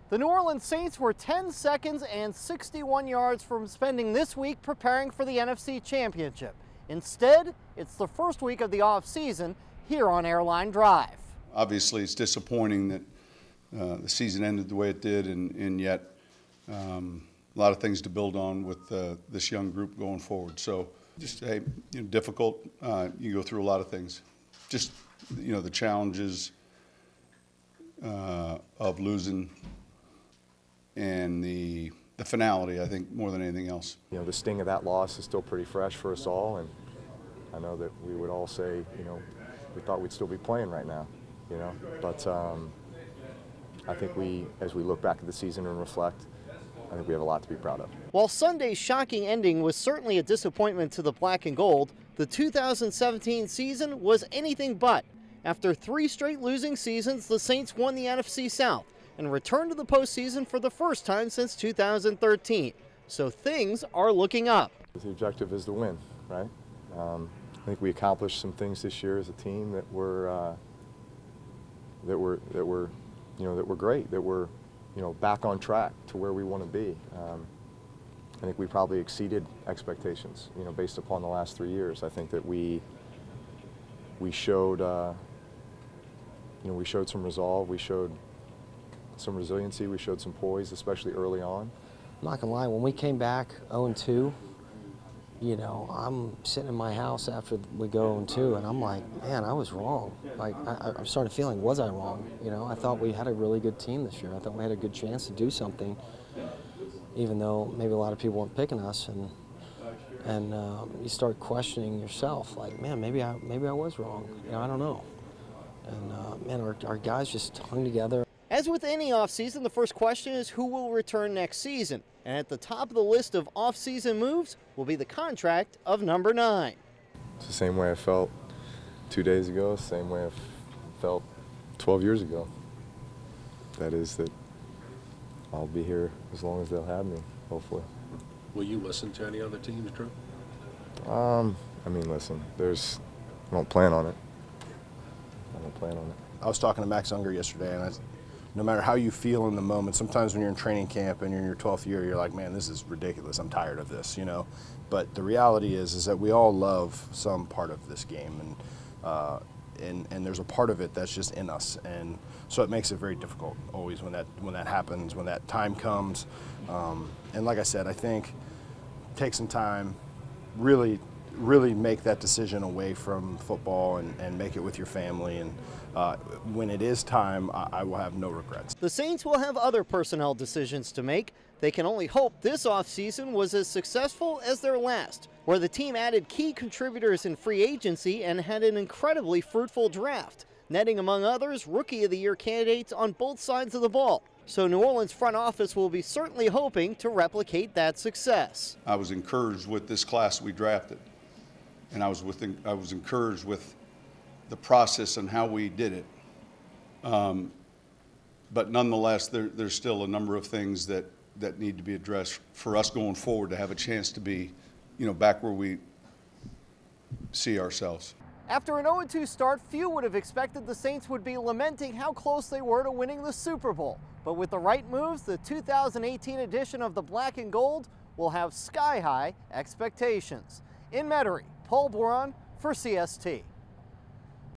The New Orleans Saints were 10 seconds and 61 yards from spending this week preparing for the NFC Championship. Instead, it's the first week of the offseason here on Airline Drive. Obviously, it's disappointing that the season ended the way it did, and yet a lot of things to build on with this young group going forward. So just difficult. You go through a lot of things. Just, the challenges of losing and the finality, I think, more than anything else. The sting of that loss is still pretty fresh for us all, and I know that we would all say, we thought we'd still be playing right now, but I think as we look back at the season and reflect, I think we have a lot to be proud of. While Sunday's shocking ending was certainly a disappointment to the black and gold, the 2017 season was anything but. After 3 straight losing seasons, the Saints won the NFC South and returned to the postseason for the first time since 2013. So things are looking up. The objective is to win, right? I think we accomplished some things this year as a team that were great, that were back on track to where we want to be. I think we probably exceeded expectations, based upon the last 3 years. I think that we showed we showed some resolve, we showed some resiliency, we showed some poise, especially early on. I'm not gonna lie, when we came back 0-2, I'm sitting in my house after we go 0-2, and I'm like, man, I was wrong. Like, I started feeling, was I wrong? I thought we had a really good team this year. I thought we had a good chance to do something, even though maybe a lot of people weren't picking us, and you start questioning yourself, like, man, maybe I was wrong. I don't know. And man, our guys just hung together. As with any offseason, the first question is who will return next season. And at the top of the list of offseason moves will be the contract of number 9. It's the same way I felt 2 days ago, same way I felt 12 years ago. That is that I'll be here as long as they'll have me, hopefully. Will you listen to any other teams, Drew? Listen, I don't plan on it. I don't plan on it. I was talking to Max Unger yesterday, and no matter how you feel in the moment, sometimes when you're in training camp and you're in your 12th year, you're like, man, this is ridiculous. I'm tired of this, But the reality is that we all love some part of this game, and there's a part of it that's just in us, and so it makes it very difficult always when that happens, when that time comes. And like I said, I think take some time, really make that decision away from football and make it with your family. And when it is time, I will have no regrets. The Saints will have other personnel decisions to make. They can only hope this offseason was as successful as their last, where the team added key contributors in free agency and had an incredibly fruitful draft, netting, among others, Rookie of the Year candidates on both sides of the ball. So New Orleans front office will be certainly hoping to replicate that success. I was encouraged with this class we drafted, and I was encouraged with the process and how we did it. But nonetheless, there's still a number of things that need to be addressed for us going forward to have a chance to be, back where we see ourselves. After an 0-2 start, few would have expected the Saints would be lamenting how close they were to winning the Super Bowl. But with the right moves, the 2018 edition of the Black and Gold will have sky-high expectations. In Metairie, Boron for CST.